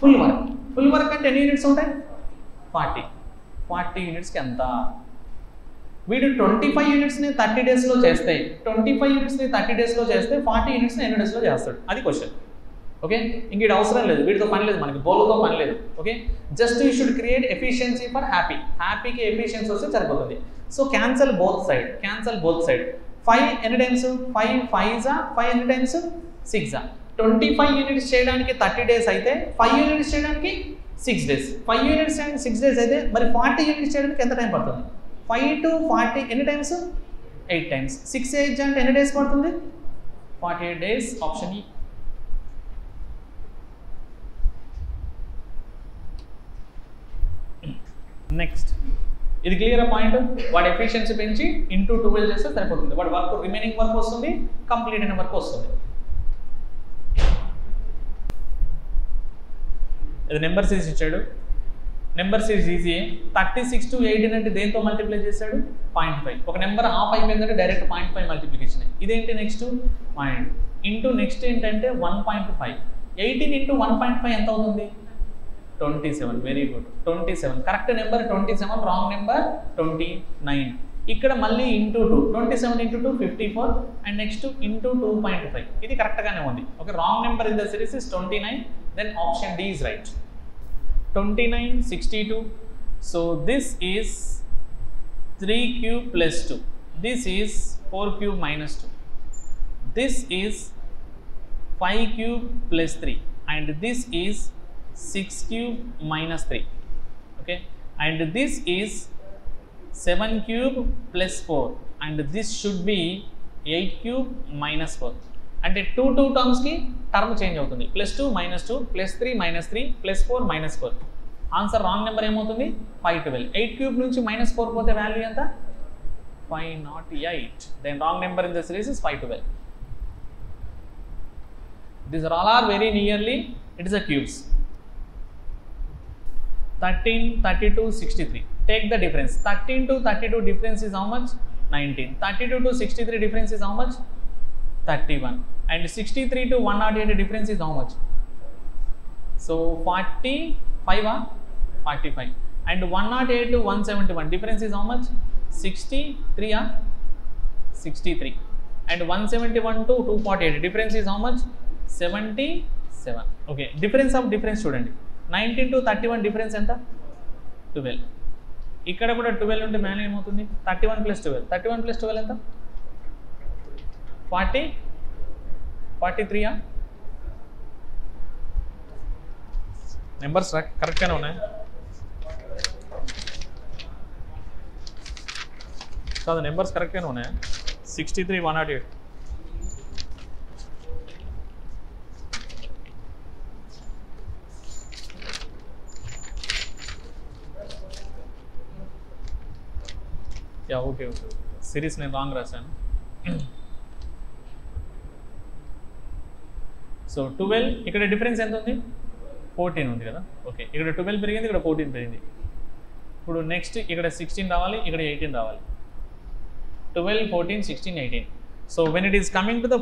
Full work. ఫుల్ వర్క్ అంటే ఎన్ని యూనిట్స్ ఉంటాయి? 40 యూనిట్స్కి ఎంత? వీడు 25 యూనిట్స్ని 30 daysలో చేస్తే 25 యూనిట్స్ని 30 daysలో చేస్తే 40 యూనిట్స్ని ఎన్ని డేస్లో చేస్తాడు? అది క్వశ్చన్. ఓకే. ఇంక ఇది అవసరం లేదు, వీటితో పని లేదు, మనకి బోలుతో పని లేదు. Okay. Just you should create efficiency for Happy. హ్యాపీకి ఎఫిషియన్సీ వస్తే సరిపోతుంది. So cancel both side. 5 ఎన్ని టైమ్స్? 5 5s 5 ఎన్ని టైమ్స్? 6 25 యూనిట్స్ చేయడానికి 30 days అయితే 5 యూనిట్స్ చేయడానికి 6 days. 5 యూనిట్స్ చేయడానికి 6 days అయితే మరి 40 యూనిట్స్ చేయడానికి ఎంత టైం పడుతుంది? 5 to 40 ఎన్ని టైమ్స్? 8 times. 6 8 అంటే ఎన్ని డేస్ పడుతుంది? 48 days. ఆప్షన్ ఈ. నెక్స్ట్, ఇది క్లియర్ పాయింట్. వాడి ఎఫిషియన్సీ పెంచి ఇంటూ 12 చేస్తే సరిపోతుంది. వాడి వర్క్ రిమైనింగ్ వర్క్ వస్తుంది, కంప్లీట్ అయిన వర్క్ వస్తుంది. ఇది నెంబర్ సిరీస్ ఇచ్చాడు. Number series easy. 36 to 18 అంటే దేంతో మల్టిప్లై చేశాడు? 0.5. ఒక నెంబర్ హాఫ్ అయిపోయిందంటే డైరెక్ట్ 0.5 మల్టిప్లికేషన్. ఇదేంటి? నెక్స్ట్ పాయింట్ ఇంటూ నెక్స్ట్ ఏంటంటే 1.5. 18 into 1.5 ఎంత అవుతుంది? 27. Very good. 27 correct number. 27 wrong number 29. ఇక్కడ మళ్ళీ into 2. 27 into 2 54 and next into 2.5. ఇది కరెక్ట్గానే ఉంది. Okay. Wrong number in the series is 29. Then option D is right. 29 62. So this is 3 cube plus 2. This is 4 cube minus 2. This is 5 cube plus 3 and this is 6 cube minus 3. Okay. And this is 7 cube plus 4 and this should be 8 cube minus 4. అంటే 2 టర్మ్స్కి term change అవుతుంది. +2 -2 +3 -3 +4 -4. Answer wrong number ఏమవుతుంది? 512. 8 cube నుంచి -4 పోతే value ఎంత? 508. Then wrong number in the series is 512. These all are very nearly, it is a cubes. 13, 32, 63. Take the difference. 13 to 32 difference is how much? 19. 32 to 63 difference is how much? 31. And 63 to 108 difference is how much? So 45 or 45. And 108 to 171 difference is how much? 63 or 63. And 171 to 248 difference is how much? 77. Okay. Difference of difference చూడండి. 19 to 31 difference ఎంత? 12. ఇక్కడ కూడా 12 ఉంటే man ఏమవుతుంది? 31 plus 12. 31 plus 12 ఎంత? 40. 43 ఆ? Numbers కరెక్ట్గానే ఉన్నాయి. కాదు, నెంబర్స్ కరెక్ట్గానే ఉన్నాయి. 63 108. యా ఓకే ఓకే సిరీస్ నేను రాంగ్ రాశాను. సో 12 ఇక్కడ డిఫరెన్స్ ఎంత ఉంది 14 ఉంది కదా. ఓకే ఇక్కడ 12 పెరిగింది, ఇక్కడ 14 పెరిగింది. ఇప్పుడు నెక్స్ట్ ఇక్కడ 16 రావాలి, ఇక్కడ 18 రావాలి. 12, 14, 16, 18. So when it is coming to the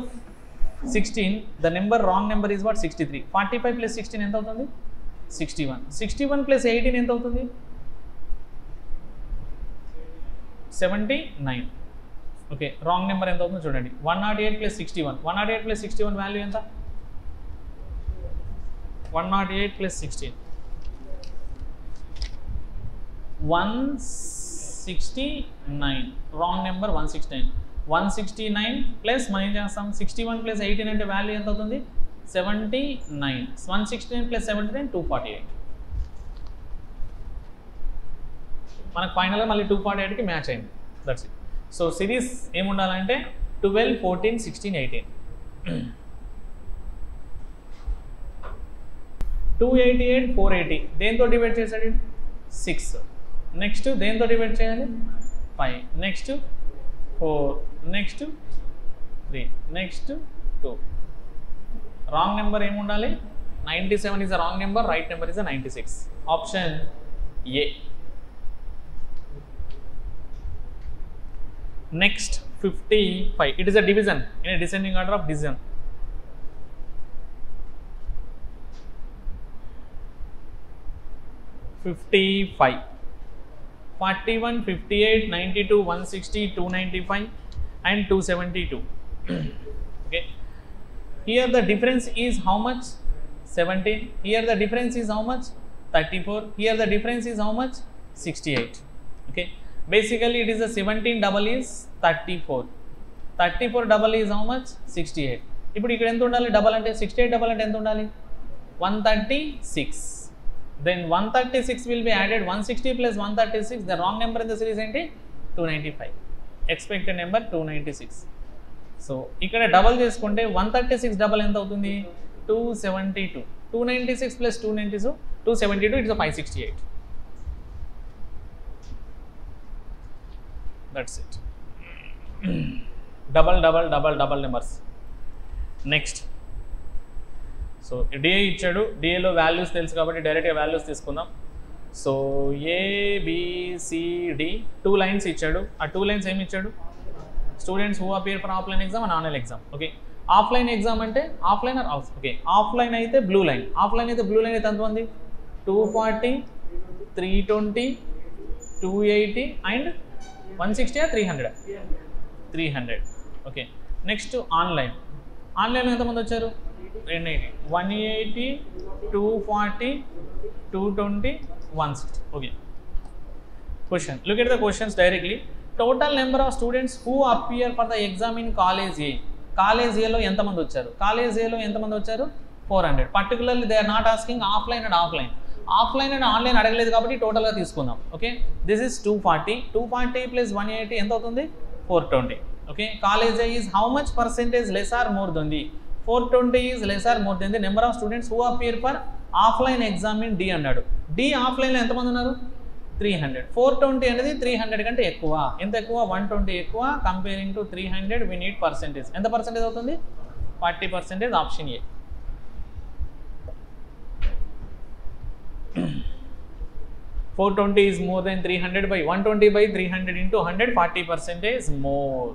16, the wrong number is what? 63. 45 plus 16 ఎంత అవుతుంది 61. 61 plus 18 ఎంత అవుతుంది 79. ఓకే రాంగ్ నెంబర్ ఎంత అవుతుందో చూడండి. 108 plus 61. 108 plus 61 వాల్యూ ఎంత? 108 plus 16. 169. Wrong number 169. 169 plus మనం ఏం చేస్తాం 61 plus 18 అంటే వాల్యూ ఎంత అవుతుంది 79. 169 plus 79 248. మనకు ఫైనల్గా మళ్ళీ 248కి మ్యాచ్ అయింది. That's it. సో సిరీస్ ఏముండాలంటే 12, 14, 16, 18. 288, 480 దేంతో డివైడ్ చేశాడు 6. నెక్స్ట్ దేంతో డివైడ్ చేయాలి 5. Next 4. Next 3. Next 2. Wrong number ఏముండాలి 97 is a wrong number, right number is a 96. Option A. Next 55. It is a division in a descending order of division. 55. 41, 58, 92, 160, 295 and 272. Okay. Here the difference is how much 17. Here the difference is how much 34. Here the difference is how much 68. Okay. Basically it is a 17 double is 34. 34 double is how much 68. ఇప్పుడు ఇక్కడ ఎంత ఉండాలి double అంటే 68 double అంటే ఎంత ఉండాలి 136. Then 136 will be added. 160 plus 136, the wrong number in the series ఏంటి 295. Expected number 296. So ఇక్కడ డబల్ చేసుకుంటే 136 డబల్ ఎంత అవుతుంది 272. 296 plus 292, 272, it's a 568. That's it. double numbers. Next. So DA ఇచ్చాడు, డిఏలో వాల్యూస్ తెలుసు కాబట్టి డైరెక్ట్గా వాల్యూస్ తీసుకుందాం. సో ABCD 2 లైన్స్ ఇచ్చాడు. ఆ 2 లైన్స్ ఏమి ఇచ్చాడు students who appear for offline exam and online exam. Okay offline exam అంటే ఆఫ్లైన్ ఆర్ ఓకే ఆఫ్లైన్ అయితే బ్లూ లైన్, ఆఫ్లైన్ అయితే బ్లూ లైన్ అయితే ఎంత ఉంది 240, 320, 280 and 160 or 300. 300. Okay next online, ఆన్లైన్లో ఎంతమంది వచ్చారు 280, 180, 240, 220, 160. Okay. Question. Look at the questions directly. Total number of students who appear for the exam in college A. College A లో ఎంతమంది వచ్చారు? College A లో ఎంతమంది వచ్చారు 400. Particularly they are not asking offline and offline. Offline and online అడగలేదు కాబట్టి టోటల్గా తీసుకుందాం. Okay this is 240. 240 plus 180 ఎంత అవుతుంది 420. Okay college A is how much percentage less or more than the 420 is less or more than the number of students who appear for offline exam in D అన్నాడు. D ఆఫ్లైన్లో ఎంతమంది ఉన్నారు 300. 420 అనేది 300 కంటే ఎక్కువ. ఎంత ఎక్కువ 120 ఎక్కువ. Comparing to 300 we need percentage. ఎంత పర్సెంటేజ్ అవుతుంది 40%. Option A. $420 is more than 300 by 120 by 300 into 100, 40% more.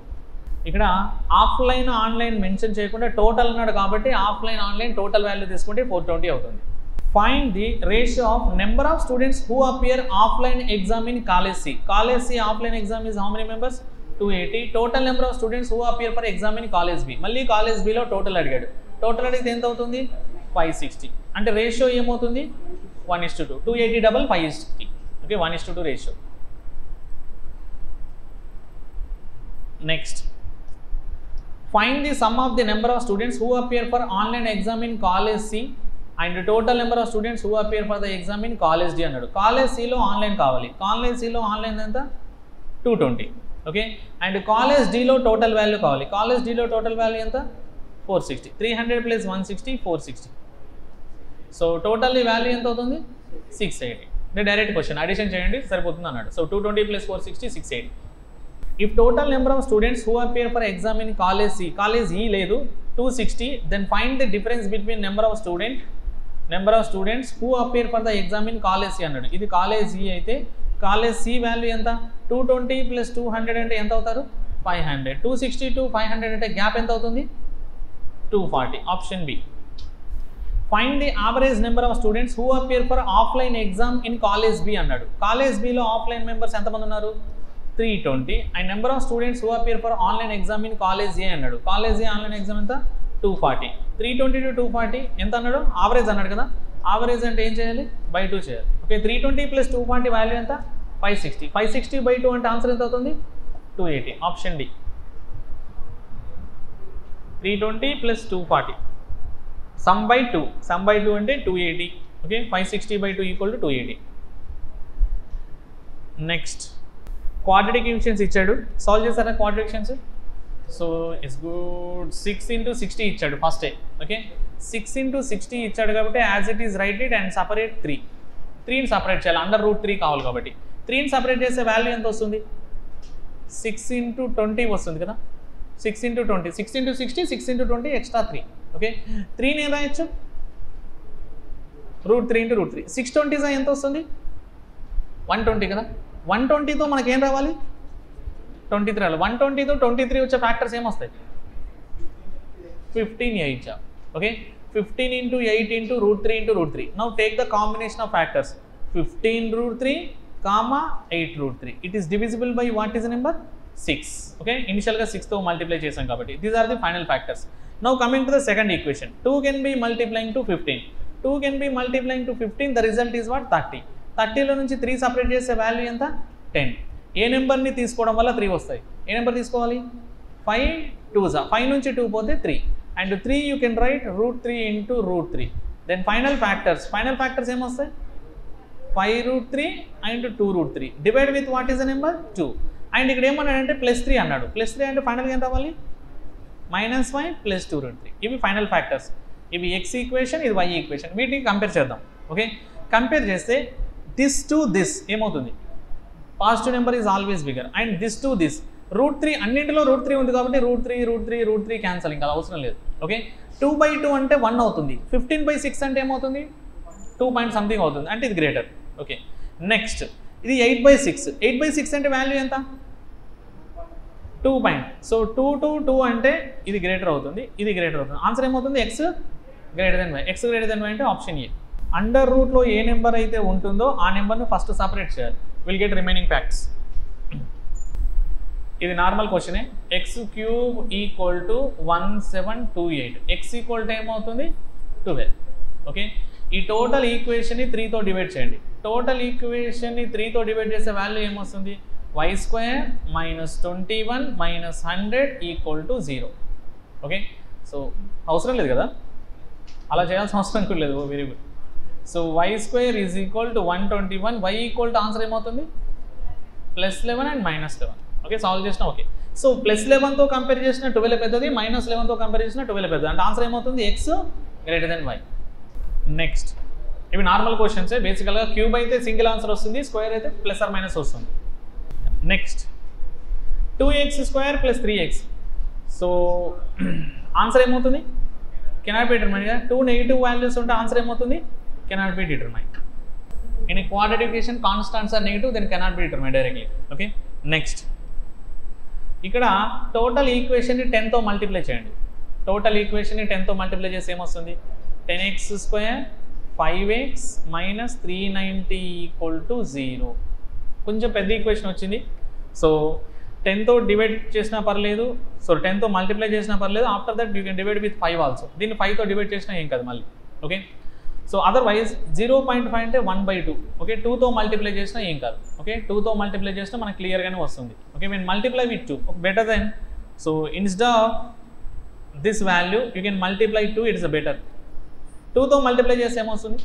ఇక్కడ ఆఫ్లైన్ ఆన్లైన్ మెన్షన్ చేయకుండా టోటల్ అన్నాడు కాబట్టి ఆఫ్లైన్ ఆన్లైన్ టోటల్ వాల్యూ తీసుకుంటే 420 అవుతుంది. Find the ratio of number of students who appear offline exam in college C. College C offline exam is how many members 280. Total number of students who appear for exam in college B. మళ్ళీ college బిలో total అడిగాడు. Total అడిగితే ఎంత అవుతుంది 560. అంటే ratio ఏమవుతుంది 1:2. 280 double 560. Okay 1:2 ratio. Next find the sum of the number of students who appear for online exam in college C and total number of students who appear for the exam in college D అన్నాడు. College సిలో online కావాలి. College సిలో online ఎంత 220. Okay and college డిలో total value కావాలి. College డిలో total value ఎంత 460. 300 plus 160 460. So total value ఎంత అవుతుంది 680. అంటే డైరెక్ట్ క్వశ్చన్ అడిషన్ చేయండి సరిపోతుంది అన్నాడు. So 220 plus 460 680. If total number of students who appear for exam in college E లేదు 260, then find the difference between number of students who appear for the exam in college C అన్నాడు. ఇది college E అయితే college C value ఎంత 220 plus 200 అంటే ఎంత అవుతారు 500. 260 to 500 అంటే gap ఎంత అవుతుంది 240. Option B. Find the average number of students who appear for offline exam in college B అన్నాడు. కాలేజ్ బిలో ఆఫ్లైన్ మెంబర్స్ ఎంతమంది ఉన్నారు 320. And number of students who appear for online exam in college A అన్నాడు. College ఏ online exam ఎంత 240. 320 to 240 ఎంత అన్నాడు average అన్నాడు కదా. యావరేజ్ అంటే ఏం చేయాలి బై 2 చేయాలి. ఓకే 320 ప్లస్ 240 వాల్యూ ఎంత 560. 560 బై 2 అంటే ఆన్సర్ ఎంత అవుతుంది 280. Option D. 320 plus 240 sum by 2 అంటే 280. Okay 560 by 2 equal to 280. Next quadratic equations ఇచ్చాడు. సాల్వ్ చేస్తారా quadratic equations? So it's good. 6 into 60 ఇచ్చాడు ఫస్ట్. ఓకే 6 into 60 ఇచ్చాడు కాబట్టి as it is right it and separate 3ని సపరేట్ చేయాలి. అండర్ రూట్ 3 కావాలి కాబట్టి 3ని సపరేట్ చేసే వాల్యూ ఎంత వస్తుంది 6 into 20 వస్తుంది కదా. 6 into 20 6 into 60 6 into 20 extra 3. Okay 3ని ఏం రాయొచ్చు √3 into √3. 620 ఎంత వస్తుంది 120 కదా. 120తో మనకేం రావాలి 23 రావాలి. 120తో 23 వచ్చే ఫ్యాక్టర్స్ ఏమొస్తాయి 15 okay 15 into 8 into √3 into √3. Now take the combination of factors 15 √3 comma 8 √3. It is divisible by what is the number 6. Okay ఇనిషియల్గా 6తో మల్టిప్లై చేసాం కాబట్టి these are the final factors. Now coming to the second equation, 2 can be multiplying to 15. 2 can be multiplying to 15. The result is what 30. 30లో నుంచి 3 separate చేసే value ఎంత 10. ఏ నెంబర్ని తీసుకోవడం వల్ల 3 వస్తాయి. ఏ నెంబర్ తీసుకోవాలి 5 2s. 5 నుంచి 2 పోతే 3 and 3 you can write √3 into √3. Then final factors ఏమొస్తాయి 5 √3 and 2 √3. Divide with what is the number 2. And ఇక్కడ ఏమన్నాడంటే +3 అన్నాడు. +3 అంటే ఫైనల్గా ఎంత అవ్వాలి -5 ప్లస్ 2 √3. ఇవి ఫైనల్ ఫ్యాక్టర్స్. ఇవి x ఈక్వేషన్, ఇది y ఈక్వేషన్. వీటిని కంపేర్ చేద్దాం. ఓకే కంపేర్ చేస్తే దిస్ టు దిస్ ఏమవుతుంది positive number is always bigger. And this to this √3 అన్నింటిలో √3 ఉంది కాబట్టి √3 క్యాన్సల్, ఇంకా అవసరం లేదు. ఓకే 2/2 అంటే 1 అవుతుంది. 15/6 అంటే ఏమవుతుంది 2 పాయింట్ సంథింగ్ అవుతుంది అంటే ఇది గ్రేటర్. ఓకే నెక్స్ట్ ఇది 8/6 అంటే వాల్యూ ఎంత 2 పాయింట్. సో 2 to 2 అంటే ఇది గ్రేటర్ అవుతుంది, ఇది గ్రేటర్ అవుతుంది. ఆన్సర్ ఏమవుతుంది x greater then y. x greater then y అంటే ఆప్షన్ ఏ. అండర్ రూట్లో ఏ నెంబర్ అయితే ఉంటుందో ఆ నెంబర్ను ఫస్ట్ సపరేట్ చేయాలి. Will get remaining facts. ఇది నార్మల్ క్వశ్చనే. x³ = 1728. x ఈక్వల్ టు ఏమవుతుంది 12. ఓకే ఈ టోటల్ ఈక్వేషన్ని 3తో డివైడ్ చేయండి. టోటల్ ఈక్వేషన్ని 3తో డివైడ్ చేసే వాల్యూ ఏమొస్తుంది y² - 21 - 100 = 0. ఓకే సో అవసరం లేదు కదా, అలా చేయాల్సిన అవసరం కూడా లేదు. Very good. So y² = 121. y equal to answer ఏమవుతుంది +11 అండ్ -11. ఓకే సాల్వ్ చేసిన. ఓకే సో +11తో కంపేర్ చేసిన 12 పెద్దది, -11తో కంపేర్ చేసిన 12 పెద్దది అంటే ఆన్సర్ ఏమవుతుంది x greater then y. Next ఇవి నార్మల్ క్వశ్చన్సే. బేసికల్గా క్యూబ్ అయితే సింగిల్ ఆన్సర్ వస్తుంది, స్క్వేర్ అయితే +or- వస్తుంది. Next 2x² + 3x. So answer ఏమవుతుంది cannot be determined. 2 negative values ఉంటే ఆన్సర్ ఏమవుతుంది cannot be determined. In quadratic equation constants are negative then cannot be determined directly. Okay next ఇక్కడ total ఈక్వేషన్ని 10తో multiply చేయండి. Total ఈక్వేషన్ని 10తో మల్టిప్లై చేసి ఏమొస్తుంది 10x² 5x - 390 = 0. కొంచెం పెద్ద ఈక్వేషన్ వచ్చింది. సో 10తో డివైడ్ చేసినా పర్లేదు, సో 10తో మల్టిప్లై చేసినా పర్లేదు. After that you can divide with 5 also. దీన్ని 5తో డివైడ్ చేసినా ఏం కాదు మళ్ళీ. ఓకే సో అదర్వైజ్ 0.5 అంటే 1/2. ఓకే 2తో మల్టిప్లై చేసినా ఏం కాదు. ఓకే 2తో మల్టిప్లై చేసినా మనకు క్లియర్గానే వస్తుంది. Okay mean multiply with 2 better then. So instead of this value you can multiply 2. It's better. 2తో మల్టిప్లై చేస్తే ఏమొస్తుంది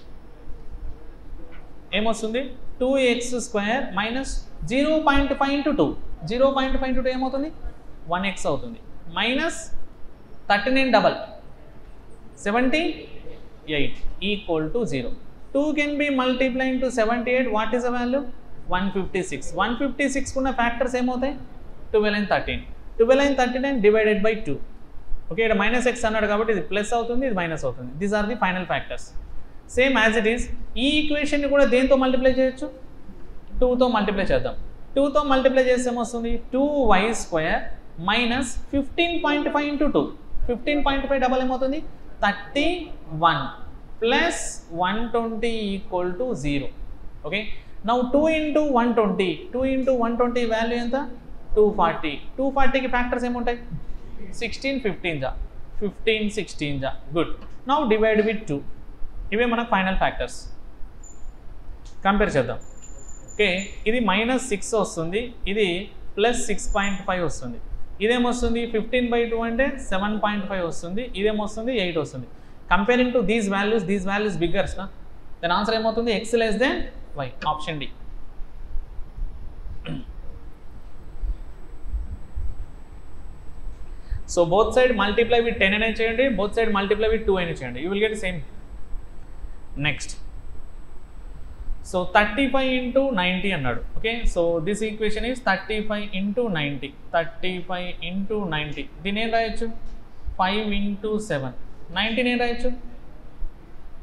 2x² - 0.5 into 2. 0.5 into 2 ఏమవుతుంది 1x అవుతుంది. -39 double 78 = 0. 2 can be multiplied to 78. What is the value 156. 156 ఉన్న ఫ్యాక్టర్స్ ఏమవుతాయి 12 and 13. 12 and 39 divided by 2. Okay, ఇక్కడ minus x అన్నాడు కాబట్టి ఇది ప్లస్ అవుతుంది, ఇది మైనస్ అవుతుంది. These are the final factors. Same as it is ఈ ఈక్వేషన్ని కూడా దేంతో మల్టిప్లై చేయొచ్చు? 2తో మల్టిప్లై చేద్దాం. 2తో మల్టిప్లై చేస్తే ఏమొస్తుంది? 2y² minus 15.5 into 2. 15.5 డబల్ ఏమవుతుంది? 31 plus 120 equal to 0. Okay, now 2 into 120, 2 into 120 value ఎంత? 240. 240కి ఫ్యాక్టర్స్ ఏముంటాయి? 16, 15 జా, 15, 16 జా. గుడ్. Now divide with 2. ఇవే మనకు ఫైనల్ ఫ్యాక్టర్స్. కంపేర్ చేద్దాం. ఓకే, ఇది -6 వస్తుంది, ఇది +6.5 వస్తుంది. ఇదేమొస్తుంది? 15/2 అంటే 7.5 వస్తుంది, ఇదేమొస్తుంది? 8 వస్తుంది. Comparing to these values biggers నా, దెన్ ఆన్సర్ ఏమవుతుంది? x less than y. Option D. So both side multiply with 10 అనేది చేయండి, బోత్ సైడ్ మల్టిప్లై విత్ 2 అనేది చేయండి, you will get same. Next, so 35 into 90 అన్నాడు. Okay, so this equation is 35 into 90. 35 into 90 దీని ఏం రాయొచ్చు? 5 into 7. 90 ఏం రాయొచ్చు?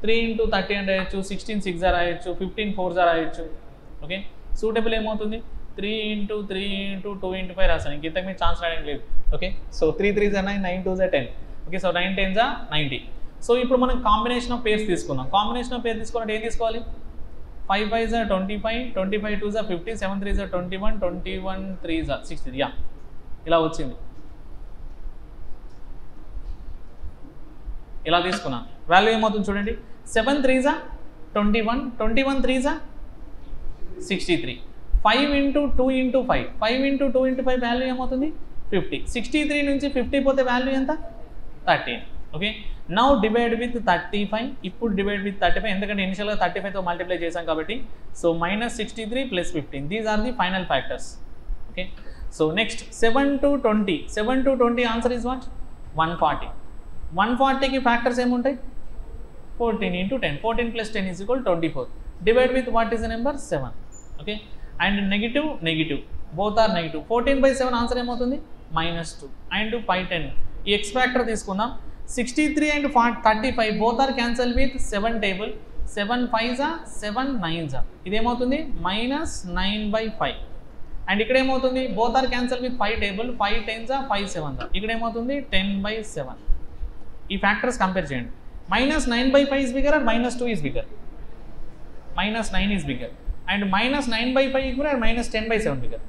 3 ఇంటూ 30 అని రాయొచ్చు, 16 6 రాయొచ్చు, 15 4 రాయొచ్చు. ఓకే, సూటబుల్ ఏమవుతుంది? 3 ఇంటూ 3 ఇంటూ 2 ఇంటూ 5 రాసాను, ఇంక ఇంతకు మీరు ఛాన్స్ రాయడానికి లేదు. Okay, so 3 3 9, 9 2 10. Okay, so 9 10 90. So ఇప్పుడు మనం కాంబినేషన్ ఆఫ్ పేర్స్ తీసుకుందాం. కాంబినేషన్ ఆఫ్ పేర్ తీసుకోవాలంటే ఏం తీసుకోవాలి? 5 5 25, 25 2 50, 7 3 21, 21 3 60. యా, ఇలా వచ్చింది. ఇలా తీసుకున్నాను. వాల్యూ ఏమవుతుంది చూడండి. 7 3 21, 21 3 63. 5 into 2 into 5, 5 into 2 into 5 value ఏమవుతుంది? 50. 63 నుంచి 50 పోతే వాల్యూ ఎంత? 13. Okay, now divide with 35. ఇప్పుడు డివైడ్ విత్ 35, ఎందుకంటే ఇనిషియల్గా 35తో మల్టిప్లై చేశాం కాబట్టి. So -63 + 15, these are the final factors. Okay, so next 7 to 20. 7 to 20 answer is what? 140. 140కి ఫ్యాక్టర్స్ ఏముంటాయి? 14 into 10. 14 + 10 is equal 24. Divide with what is the number? 7. Okay, and negative both are negative. 14/7 answer ఏమవుతుంది? -2. and 5 10. ఈ x factor తీసుకుందాం. 63 and 35 both are cancel with 7 table. 7 5s 7 9s. ఇదేమవుతుంది? -9/5. And ఇక్కడ ఏమవుతుంది? both are cancel with 5 table. 5 10s 5 7s. ఇక్కడ ఏమవుతుంది? 10/7. ఈ factors compare చేయండి. -9/5 is bigger or -2 is bigger? -9 is bigger. And -9/5 equal or -10/7 bigger?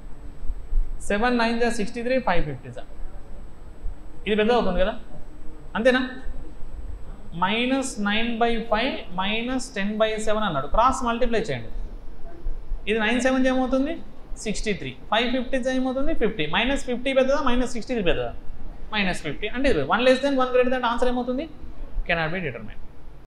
7 9s 63, 5 50s. ఇది పెద్ద అవుతుంది కదా, అంతేనా? -9/5 -10/7 అన్నాడు. క్రాస్ మల్టిప్లై చేయండి. ఇది 9 7 ఏమవుతుంది? 63. 5 50 ఏమవుతుంది? 50. -50 పెద్దదా, -63 పెద్దదా? -50. అంటే 1 less than 1 greater than answer ఏమవుతుంది? Cannot be determined.